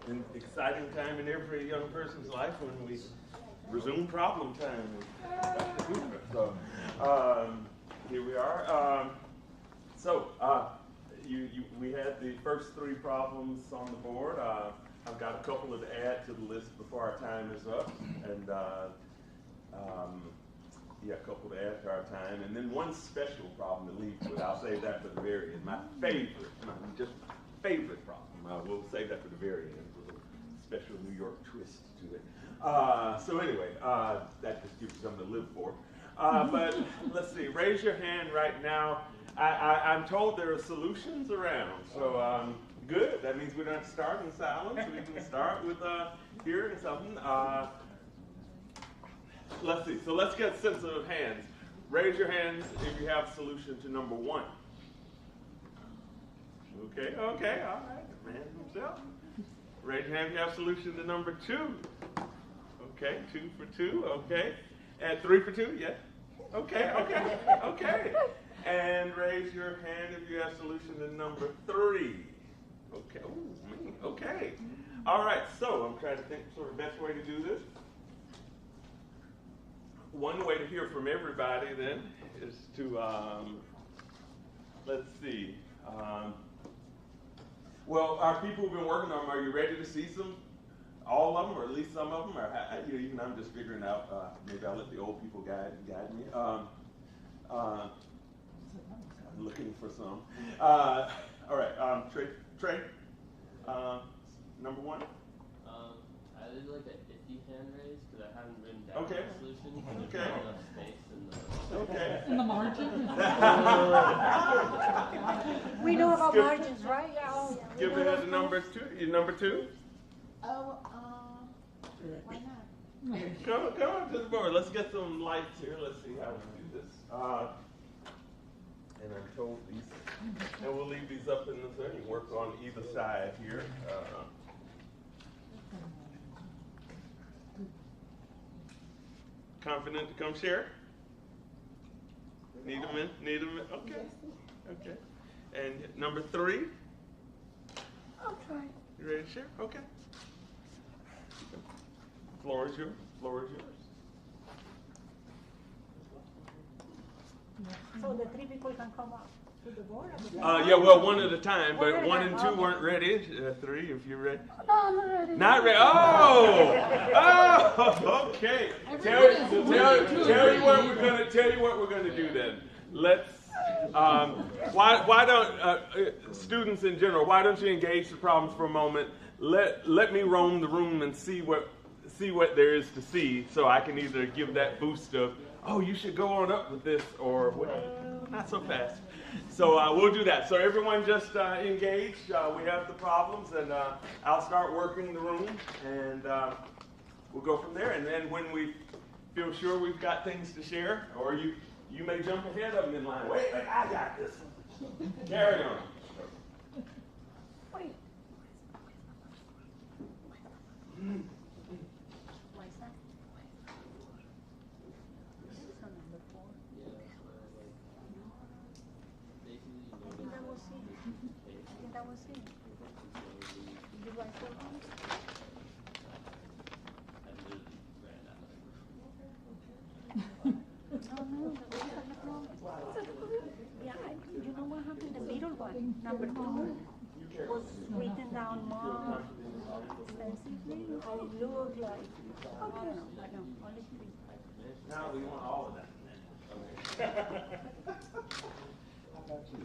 an exciting time in every young person's life when we resume problem time. So here we are. We had the first three problems on the board. I've got a couple to add to the list before our time is up, and a couple to add to our time, and then one special problem to leave with. I'll save that for the very end. My favorite problem. We'll save that for the very end. With a special New York twist to it. So anyway, that just gives you something to live for. But let's see. Raise your hand right now. I'm told there are solutions around. So good. That means we don't have to start in silence. We can start with hearing something. Let's see. So let's get a sense of hands. Raise your hands if you have solution to number one. Okay, all right. The man himself. Raise your hand if you have solution to number two. Okay, 2 for 2, okay. And 3 for 2, yes? Okay. And raise your hand if you have solution to number 3. Okay, okay. All right, so I'm trying to think sort of best way to do this. One way to hear from everybody then is to, let's see. Well, our people who've been working on them, are you ready to see some? All of them, or at least some of them? Or even I'm just figuring out, maybe I'll let the old people guide me. I'm looking for some. All right, Trey, number one? I did like an iffy hand raise because I haven't written down the solution. Okay. There's not enough space in the margin. We know about margins, right? Skip ahead to number two. Number 2? Oh, why not? Come on to the board. Let's get some lights here. Let's see how we do this. And I'm told these, and we'll leave these up in the thing and work on either side here. Confident to come share? Need a minute? Okay. And number 3? I'll try. You ready to share? Okay. Floor is yours. So the 3 people can come up to the board? Yeah, well, one at a time, but 1 and 2 weren't ready. 3, if you're ready. No, I'm not ready. Not ready. Oh, okay. Tell you what we're gonna do then. Let's. Why don't students in general? Why don't you engage the problems for a moment? Let me roam the room and see what there is to see, so I can either give that boost of, oh, you should go on up with this, or well, not so fast. So we'll do that. So everyone just engage. We have the problems, and I'll start working the room, and we'll go from there. And then when we feel sure we've got things to share, or you may jump ahead of them in line. Wait, I got this. Carry on. Wait. You know what happened? The middle one, number 2, was written down more extensively. It looked like, no, only 3. Now we want all of that. How about you?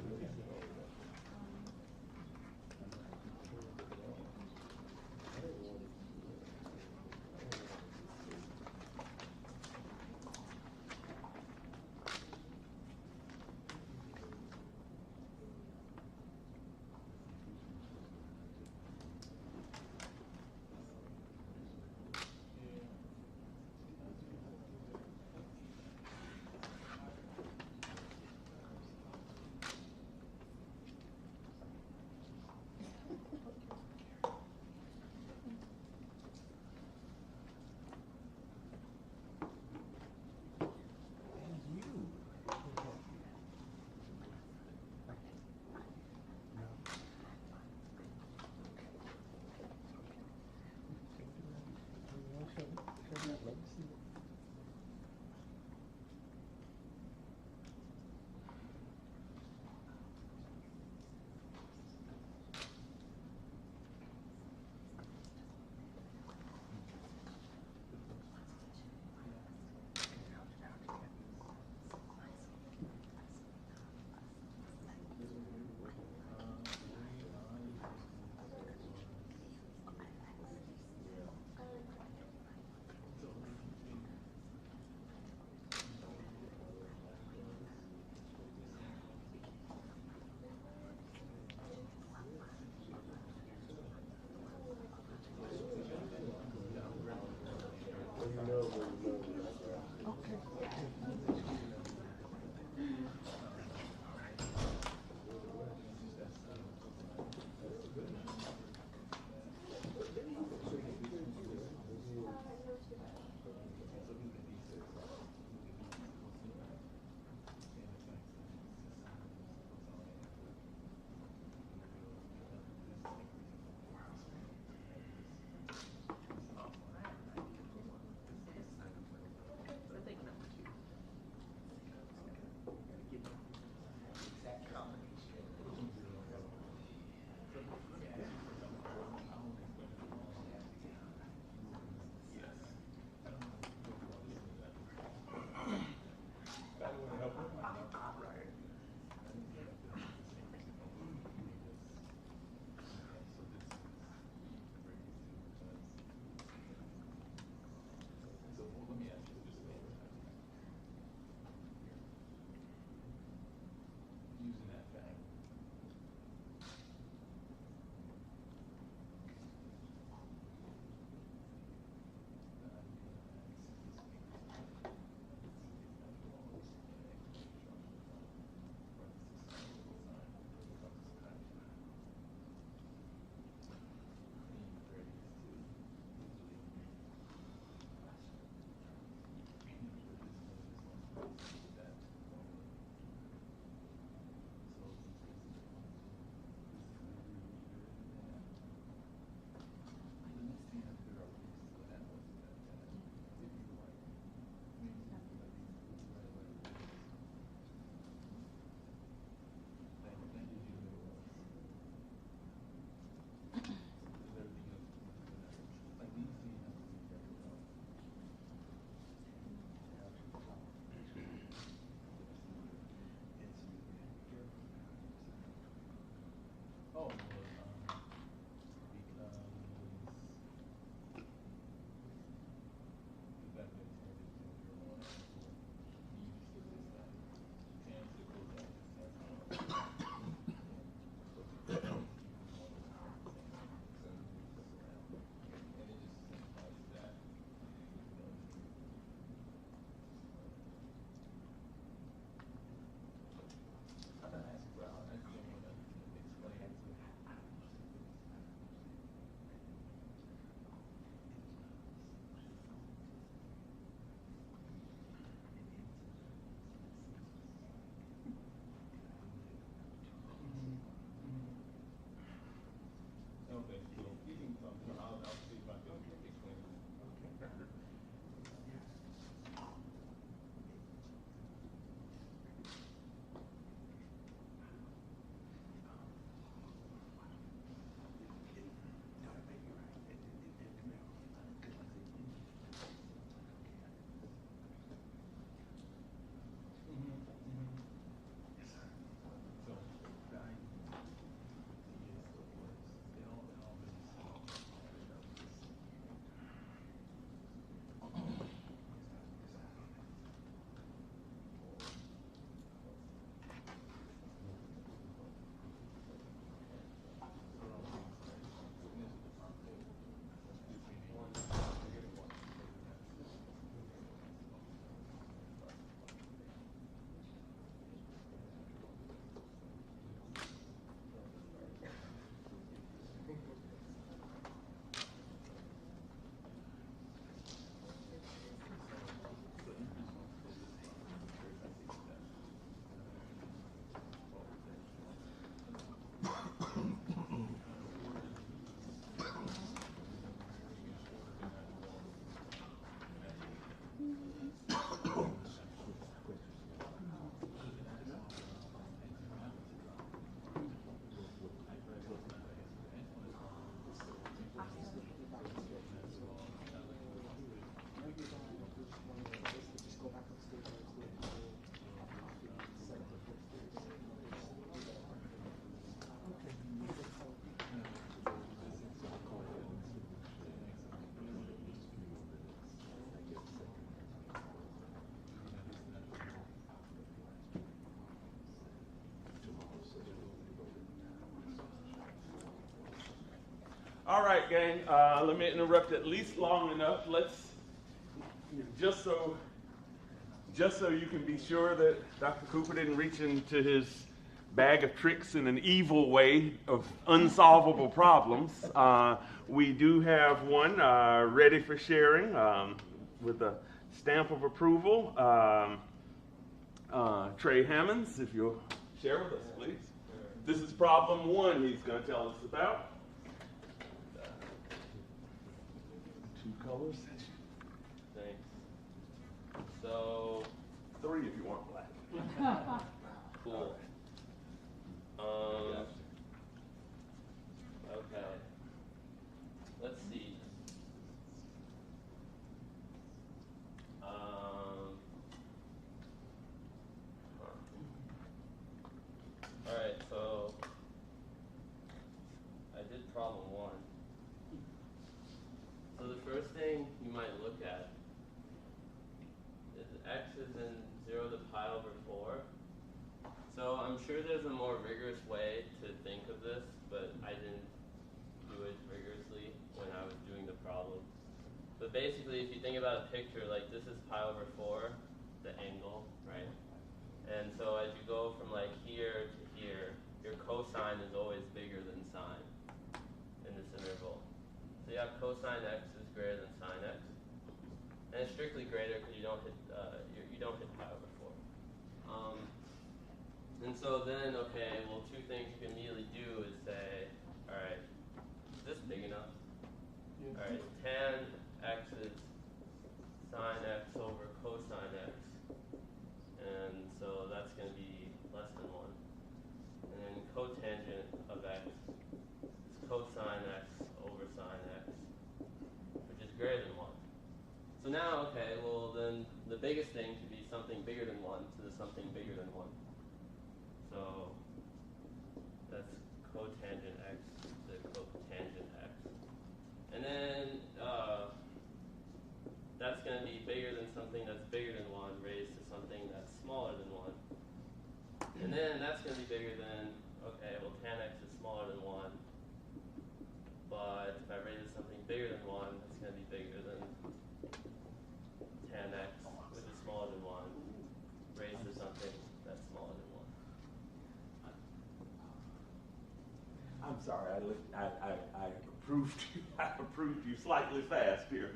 something. I'll see if I can explain it. All right, gang, let me interrupt at least long enough. Let's, just so you can be sure that Dr. Cooper didn't reach into his bag of tricks in an evil way of unsolvable problems, we do have one ready for sharing with a stamp of approval. Trey Hammonds, if you'll share with us, please. This is problem one he's going to tell us about. Two colors. Thanks. So, 3 if you want black. cool. Okay. Let's see. Alright, so I did problem one. So the first thing you might look at is x is in 0 to pi over 4. So I'm sure there's a more rigorous way to think of this, but I didn't do it rigorously when I was doing the problem. But basically, if you think about a picture, like this is pi over 4, the angle, right? And so as you go from like here to here, your cosine is always bigger than sine in this interval. So you have cosine x is greater than sine x, and it's strictly greater because you don't hit pi over 4. And so then, okay, well, two things you can immediately do is say, all right, is this big enough? All right, tan x is sine x over cosine x, and so that's going to be less than 1. And then cotangent of x is cosine x over sine x, which is greater than 1. So now, okay, well then the biggest thing should be something bigger than 1 to the something bigger than 1. So that's cotangent x to cotangent x. And then that's going to be bigger than something that's bigger than 1 raised to something that's smaller than 1. And then that's going to be bigger than, okay, well tan x is smaller than 1. But if I raise it to something bigger than 1, it's going to be bigger than tan x, which is smaller than 1, raised to something that's smaller than 1. I'm sorry, I approved you slightly fast here,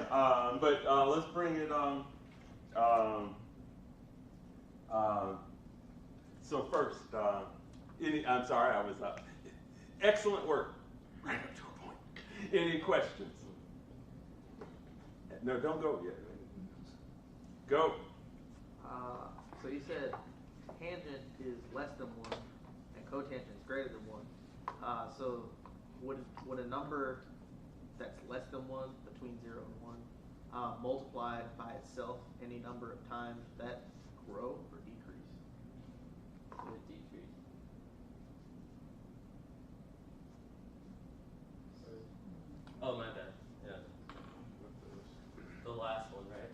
but let's bring it on. So first, I'm sorry, I was excellent work, right up to a point. Any questions? No, don't go yet. Go. So you said tangent is less than 1 and cotangent is greater than 1. So would a number that's less than 1, between 0 and 1, multiplied by itself any number of times, that grow or decrease? It would decrease. Oh, my bad. Yeah. The last one, right?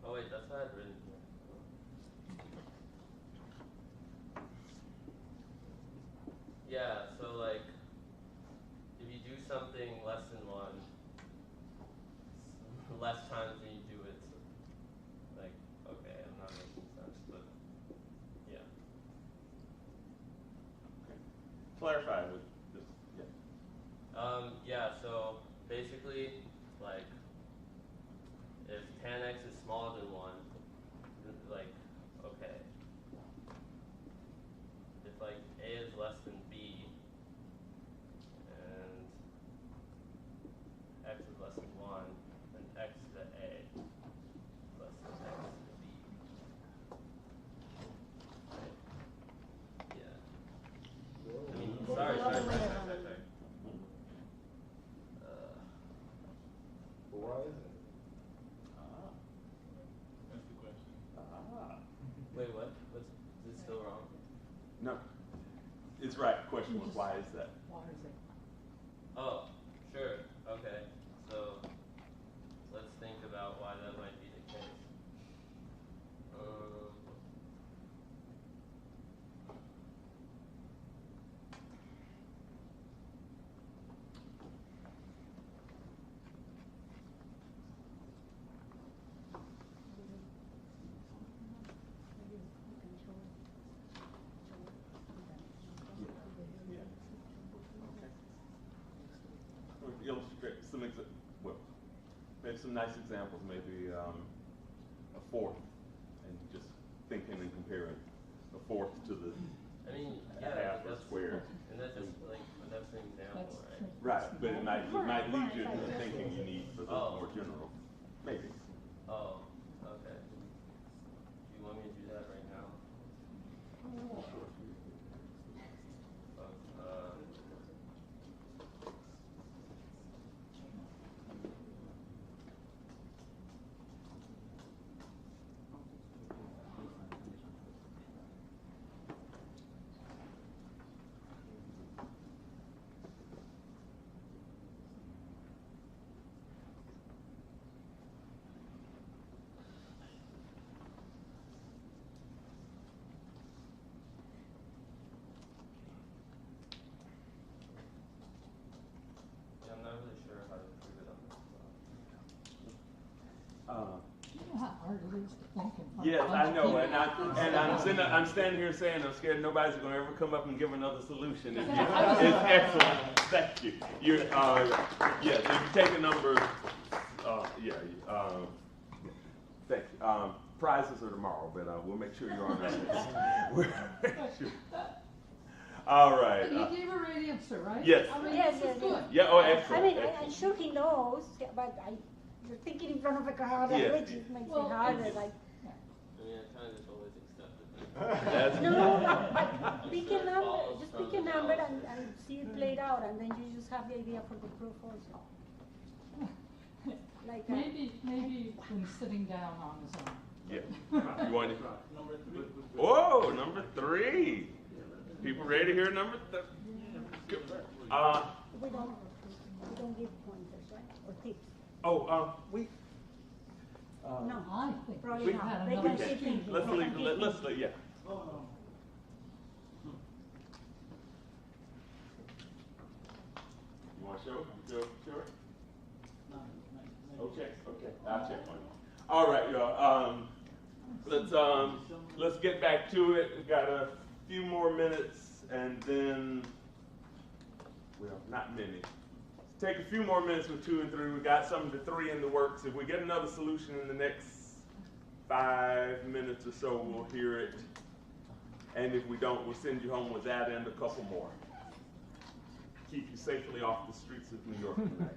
Oh wait, that's how I'd written here. Yeah, so like, if you do something less than 1, less times than you do it, so, like, okay, I'm not making sense, but yeah. Okay. Clarify with this. Yeah. Yeah, so basically, like, if tan x is smaller than 1, like, okay. If, like, a is less than b, and x is less than 1, then x to a is less than x to b. Right? Yeah. I mean, sorry. Why is it? That's the question. Wait, what? Is it still wrong? No. It's right. The question was, why is that? Why is it? Oh, sure. Okay. So let's think about why that might be the case. Illustrate some well, maybe some nice examples. Maybe a fourth, and just thinking and comparing a fourth to the I mean, half or that's square. And that's just like that's an example, right? Right, but it might lead you to the thinking you need for the more general. Maybe. Oh, okay. Do you want me to do that right now? I'm not really sure how to prove it on this. You know how hard it is to think in front of Yes, a bunch I of know, people? I'm standing here saying I'm scared nobody's going to ever come up and give another solution. It's excellent. Thank you. You're, yes, if you take a number, thank you. Prizes are tomorrow, but we'll make sure you're on our list. We'll make sure. All right. But you gave a right answer, right? Yes. I mean, Yes, this is yes, good. Yeah, oh, I excellent. mean, excellent. I'm sure he knows, but you're thinking in front of a crowd, Yeah. which just makes Well, it harder. it's- Like, I mean, I kind of just always accepted that. That's no, but pick a number, just pick a number and see it played out, and then you just have the idea for the proof also. Like Maybe when sitting down on his own. Yeah. You want to? Number 3. Whoa, number 3. People ready to hear number 3? we don't give pointers, right? Or tips. We. No, I think probably we should not. have They another can keep speaker. thinking. Let's They leave. can keep Let's thinking. yeah. You want to show? Sure. Okay. I'll check on you. All right, y'all. Let's get back to it. We got a few more minutes, and then, well, not many. Take a few more minutes with 2 and 3. We got some of the 3 in the works. If we get another solution in the next 5 minutes or so, we'll hear it. And if we don't, we'll send you home with that and a couple more. Keep you safely off the streets of New York tonight.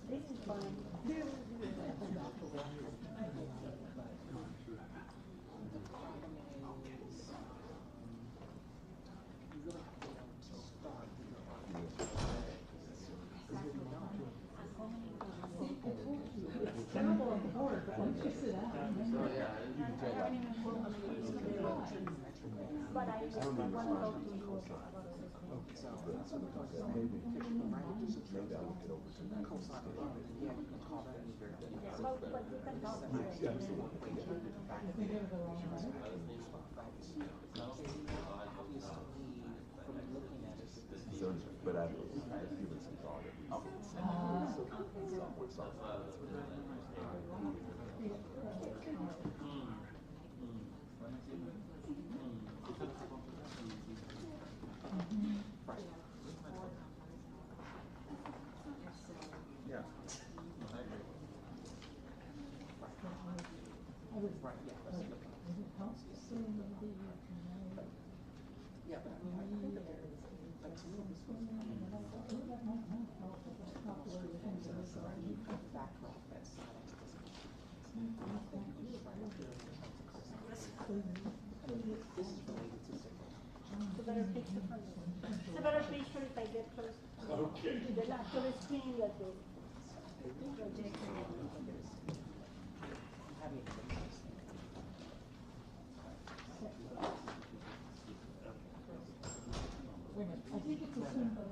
This is fun. It's terrible on the board, but once you sit down, But I just want to talk to you about but you can talk about it. But I've given some thought at yeah. It's a better picture for me. It's a better picture if I get close Okay. to the screen that the projector. wait a minute, I think it's a simple.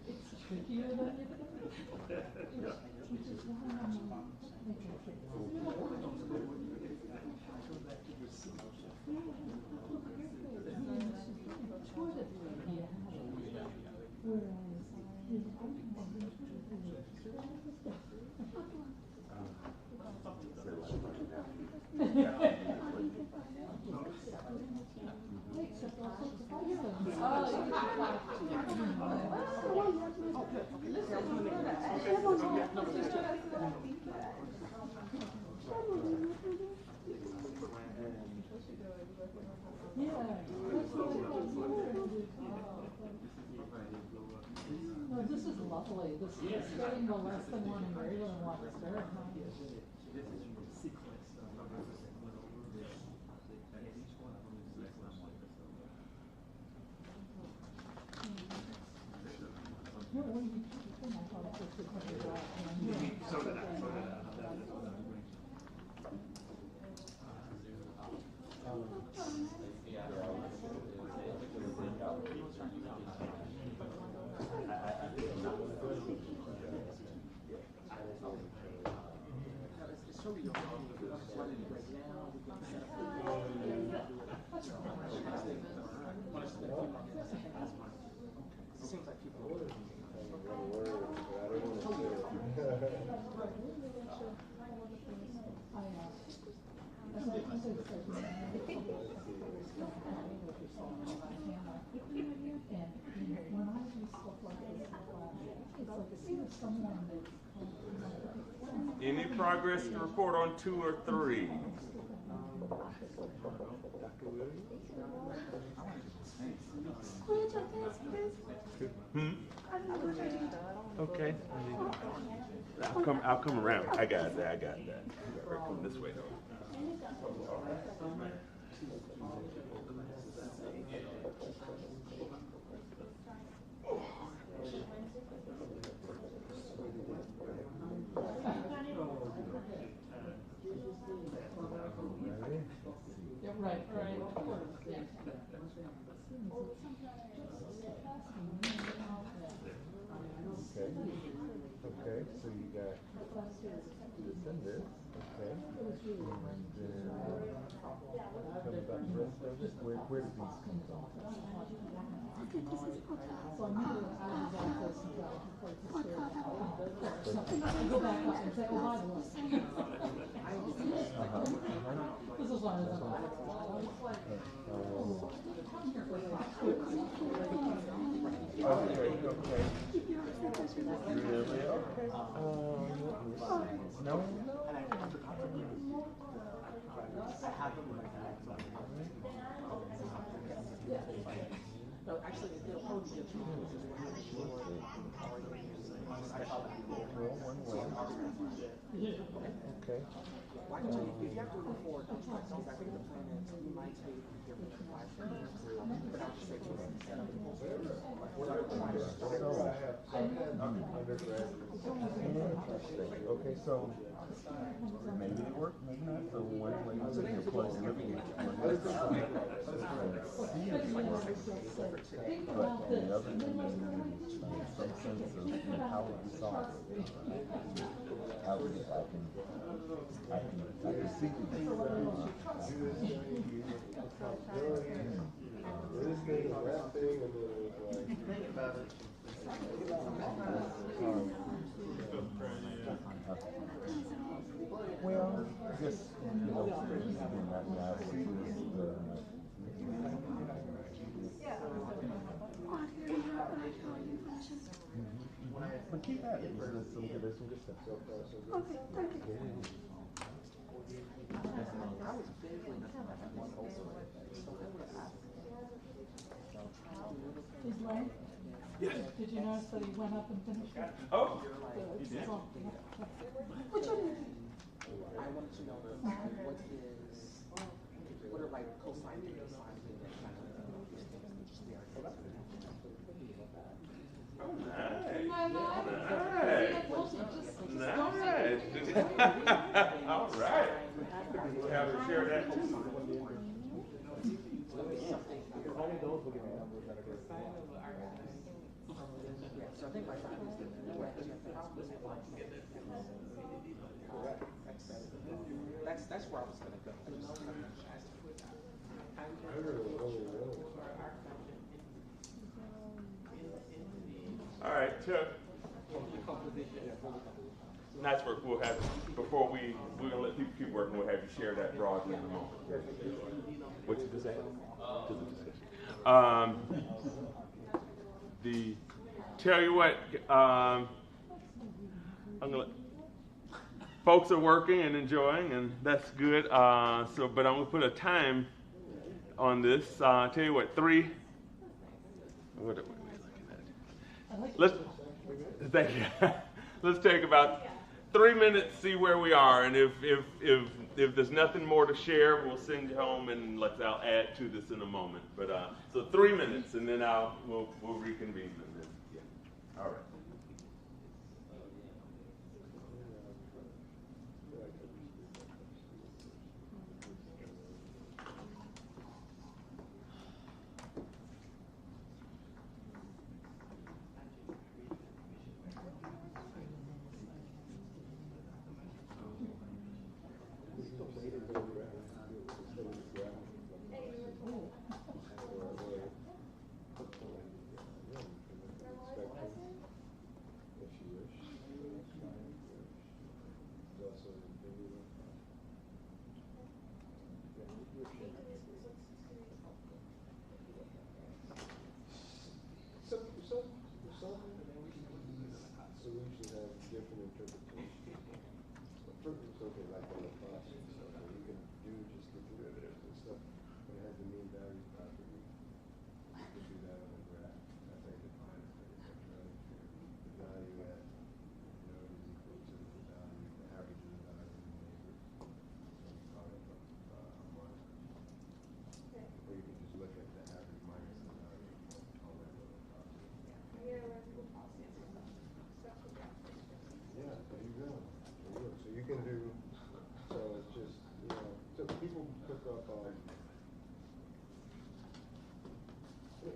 It's trickier than you think. Which is why No, this is lovely. This is getting the less than one in grade and one is very nice. No, when you took the thing, I thought it was going to go out. So did I. Any progress to report on 2 or 3? Okay. I'll come around. I got that. Come this way though. Yeah, right. Okay, so you got this and this, okay. And then tell me about the rest of it. Where did these come from? Okay, this is what So I'm going to add this and go back up and say, oh, by the way. This is what I was Okay. Really? Okay. No. No, actually, the approach is Okay. well, actually, if you have to record, I think the plan is you might take different classes, but I'll just say to set up the whole Okay, so maybe it worked, maybe not. So one way you can close living but the other thing is some sense of how would you solve it? I can see these. Well, I guess, now see this, but keep at it. There's some good stuff. Okay, thank you. Is Duane? Yes. Did you notice that he went up and finished it? Oh. You did? Which one? I wanted to know what are like cosine data, sine data, kind of these things that just there. Nice. All right. Have to share that too. Only those will give me numbers that are good. So I think my time is that's where I was going to go. All right, Chuck. Nice work. We'll have before we're gonna let people keep working. We'll have you share that broadly in a moment. What you just say? Tell you what. I'm gonna. Folks are working and enjoying, and that's good. But I'm gonna put a time on this. Tell you what, 3. What are we looking at? Thank you. Let's take about 3 minutes, see where we are, and if there's nothing more to share, we'll send you home, and I'll add to this in a moment. But so 3 minutes, and then we'll reconvene. And then, yeah. All right.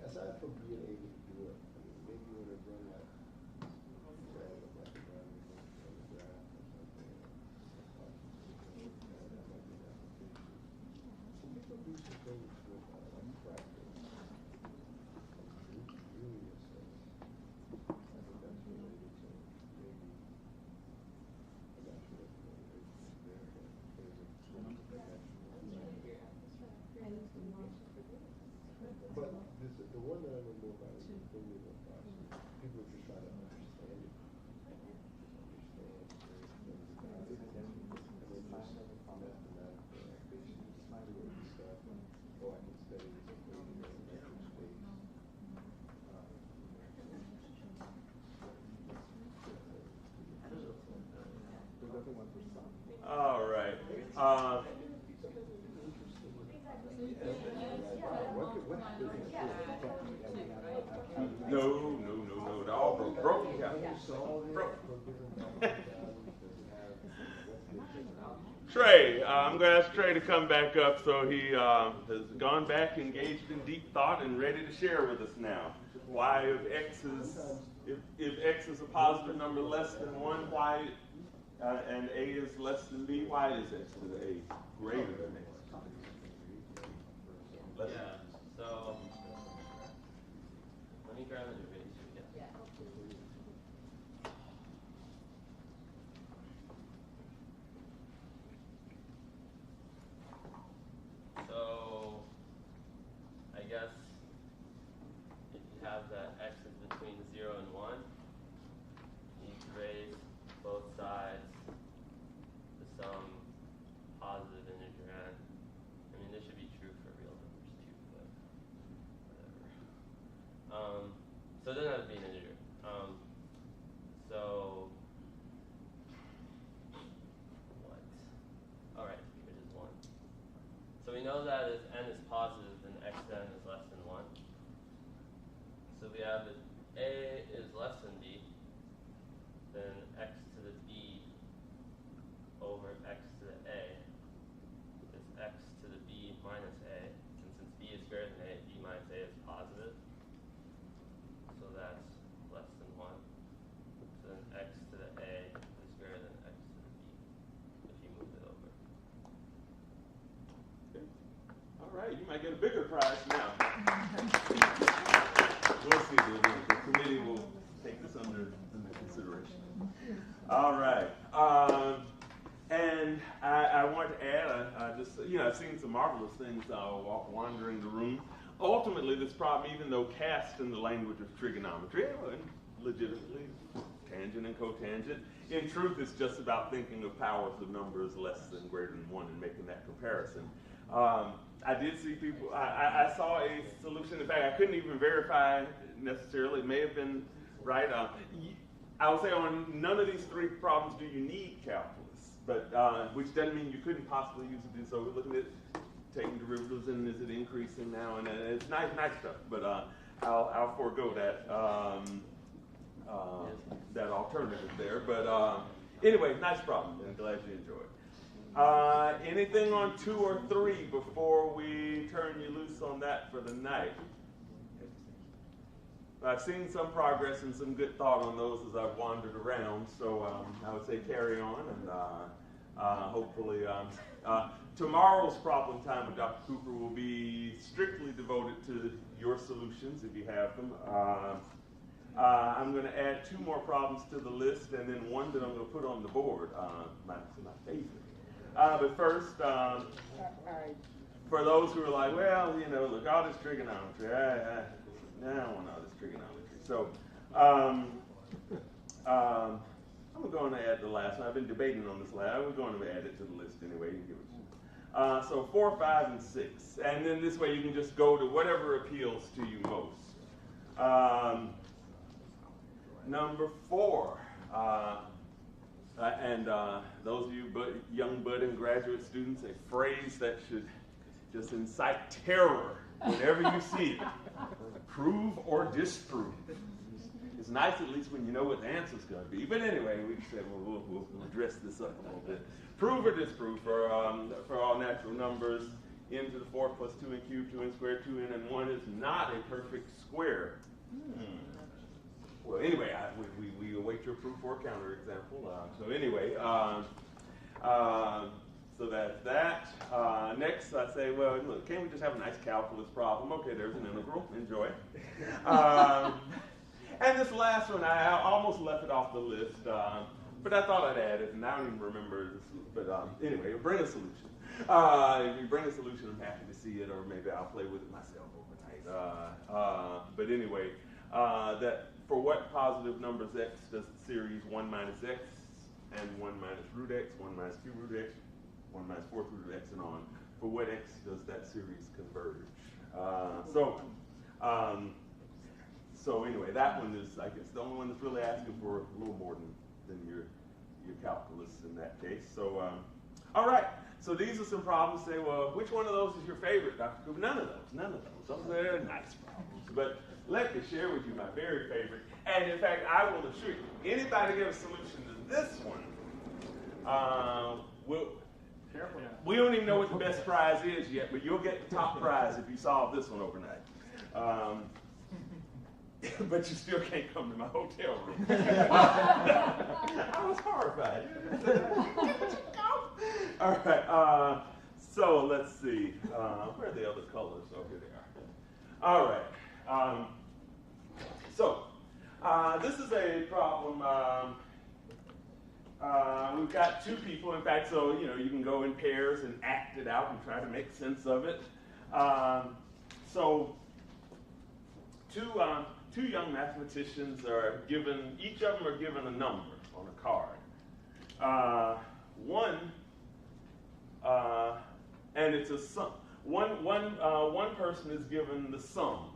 Aside from being able to do it, I mean, maybe you want to run like But the one that I know more about is the thing about people are just trying to understand it. All right. No. They're all broke. Broken calculus. Broke. Trey, I'm going to ask Trey to come back up. So he has gone back, engaged in deep thought, and ready to share with us now. Why, if x is a positive number less than 1, why, and a is less than b, why is x to the a greater than x? So let me grab an eraser. So I guess if you have that x is between 0 and 1, you need to raise both sides to some positive integer n. I mean, this should be true for real numbers too, but whatever. So it doesn't have to be an integer. So what? All right, which is 1. So we know that if n is positive, then xn is less than 1. So we have that a is less than b, then x to the b over x to the a is x to the b minus a. And since b is greater than a, b minus a is positive. So that's less than 1. So then x to the a is greater than x to the b if you move it over. Okay. All right, you might get a bigger prize now. We'll see. The committee will take this under consideration. All right. And I want to add, I've seen some marvelous things wandering the room. Ultimately, this problem, even though cast in the language of trigonometry, and legitimately tangent and cotangent, in truth, it's just about thinking of powers of numbers less than greater than 1 and making that comparison. I did see people, I saw a solution. In fact, I couldn't even verify necessarily. It may have been right. I would say on none of these 3 problems do you need calculus, but which doesn't mean you couldn't possibly use it. So we're looking at taking derivatives and is it increasing now? And it's nice stuff, but I'll forego that that alternative there. But anyway, nice problem. I'm glad you enjoyed. Anything on 2 or 3 before we turn you loose on that for the night? I've seen some progress and some good thought on those as I've wandered around, so I would say carry on, and hopefully tomorrow's problem time with Dr. Cooper will be strictly devoted to your solutions if you have them. I'm going to add 2 more problems to the list, and then one that I'm going to put on the board, my favorite. But first, for those who are like, well, look, all this trigonometry, I don't want all this trigonometry. So I'm going to add the last one. I've been debating on this last. We're going to add it to the list anyway. You can give it to me. So 4, 5, and 6. And then this way you can just go to whatever appeals to you most. Number 4. And those of you young budding graduate students, a phrase that should just incite terror whenever you see it. Prove or disprove. It's nice at least when you know what the answer's going to be. But anyway, we said we'll dress this up a little bit. Prove or disprove for all natural numbers. n to the 4th plus 2n cubed, 2n squared, 2n and 1 is not a perfect square. Well, anyway, we await your proof for a counterexample. So anyway, so that's that. Next, I say, well, look, can't we just have a nice calculus problem? Okay, there's an integral. Enjoy. And this last one, I almost left it off the list, but I thought I'd add it, and I don't even remember this. But anyway, bring a solution. If you bring a solution, I'm happy to see it, or maybe I'll play with it myself overnight. But anyway, that for what positive numbers x does the series 1 minus x and 1 minus root x, 1 minus cube root x, 1 minus 4th root of x, and on, for what x does that series converge? So anyway, that one is, I guess, the only one that's really asking for a little more than your calculus in that case. So, all right. So these are some problems. Say, well, which one of those is your favorite, Dr. Cooper? None of those. None of those. Those are nice problems. But let me share with you my very favorite. And in fact, I will assure you, anybody get a solution to this one, we don't even know what the best prize is yet, but you'll get the top prize if you solve this one overnight. But you still can't come to my hotel room. I was horrified. All right. So let's see. Where are the other colors? Oh, here they are. All right. So this is a problem. We've got two people. In fact, so you can go in pairs and act it out and try to make sense of it. So two young mathematicians are given, each of them are given a number on a card. And it's a sum. One person is given the sum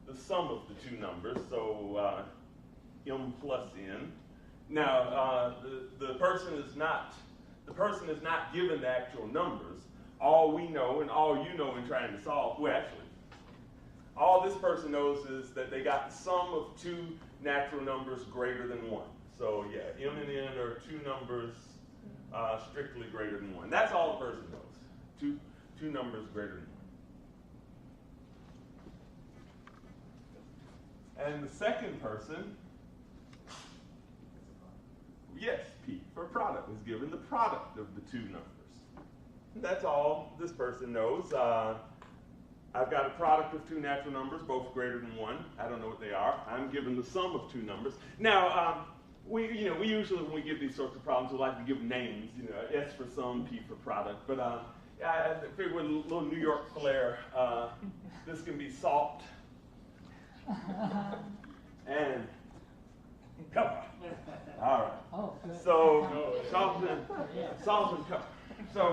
of the two numbers, so m plus n. Now the person is not given the actual numbers. All we know and all you know in trying to solve, well, actually, all this person knows is that they got the sum of two natural numbers greater than 1. So yeah, m and n are two numbers strictly greater than 1. That's all the person knows. Two numbers greater than 1. And the second person, yes, P for product, is given the product of the two numbers. That's all this person knows. I've got a product of two natural numbers, both greater than 1. I don't know what they are. I'm given the sum of two numbers. Now, we usually, when we give these sorts of problems, we like to give names. S for sum, P for product. But I figure with a little New York flair, this can be salt and pepper. All right. Oh, good. So salt and pepper. So.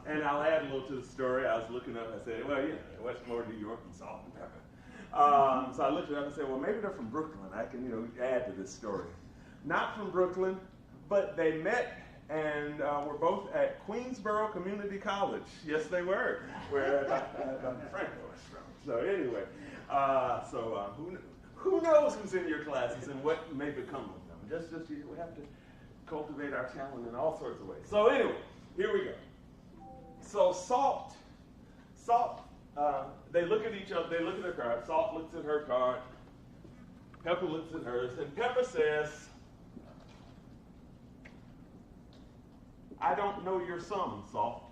And I'll add a little to the story. I was looking up, I said, well, what's more New York than salt and pepper? So I looked it up and said, well, maybe they're from Brooklyn. I can, add to this story. Not from Brooklyn, but they met and were both at Queensboro Community College. Yes, they were, where Dr. Franco is from. So anyway, who knows who's in your classes and what may become of them. Just we have to cultivate our talent in all sorts of ways. So anyway, here we go. So salt, they look at each other, they look at their card. Salt looks at her card, Pepper looks at hers, and Pepper says, I don't know your sum, Salt.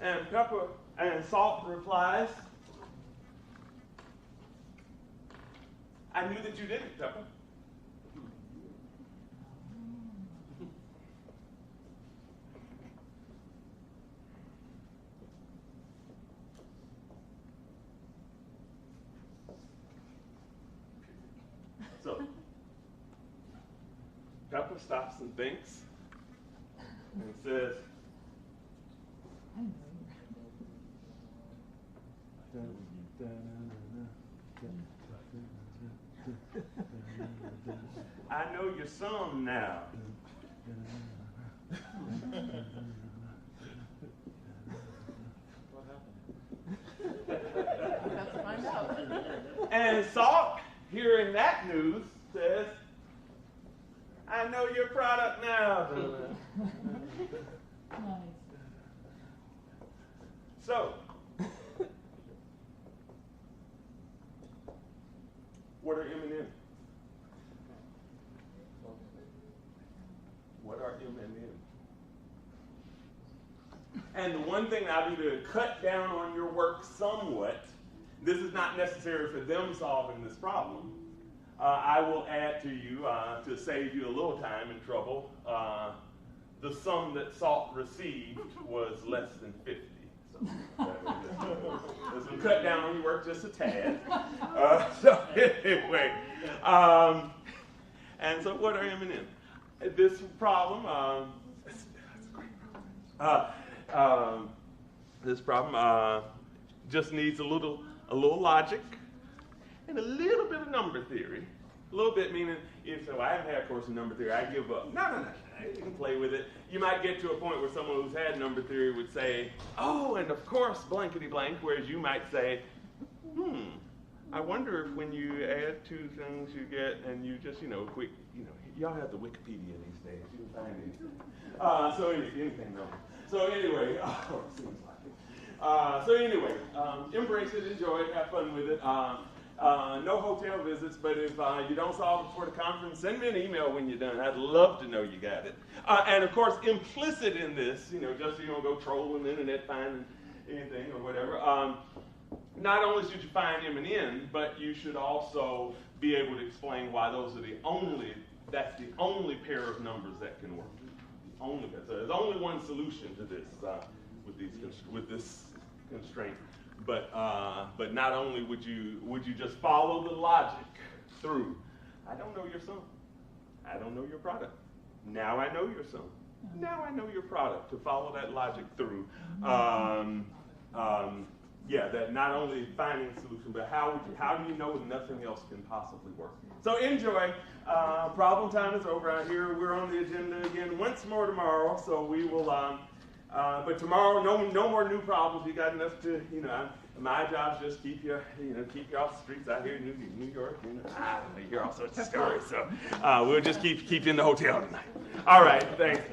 And Salt replies, I knew that you didn't, Pepper. So, Pepper stops and thinks and says, I know your sum now. Let's find out. And Salt, hearing that news, says, I know your product now. Nice. So, what are M&Ms? What are M&Ms? And the one thing I'll do to cut down on your work somewhat, this is not necessary for them solving this problem. I will add to you, to save you a little time and trouble, the sum that Salt received was less than 50. So this will cut down on your work just a tad. So anyway, and so what are M&Ms? This problem, this problem just needs a little logic and a little bit of number theory. A little bit meaning, if so, I haven't had a course in number theory, I give up. No, you can play with it. You might get to a point where someone who's had number theory would say, oh, and of course, blankety blank, whereas you might say, I wonder if when you add two things you get, and you just, quick, y'all have the Wikipedia these days, you can find anything. So anything, no. So anyway, it seems like it. Embrace it, enjoy it, have fun with it. No hotel visits, but if you don't solve it before the conference, send me an email when you're done. I'd love to know you got it. And of course, implicit in this, just so you don't go trolling the internet finding anything or whatever, not only should you find M&N, but you should also be able to explain why those are that's the only pair of numbers that can work. So there's only one solution to this with this constraint. But not only would you just follow the logic through. I don't know your sum. I don't know your product. Now I know your sum. Now I know your product. To follow that logic through. That not only finding a solution, but how do you know nothing else can possibly work? So enjoy. Problem time is over out here. We're on the agenda again once more tomorrow. So we will. But tomorrow, no more new problems. You got enough to, my job is just keep you off the streets out here in New York. You hear all sorts of stories. So we'll just keep you in the hotel tonight. All right, thanks.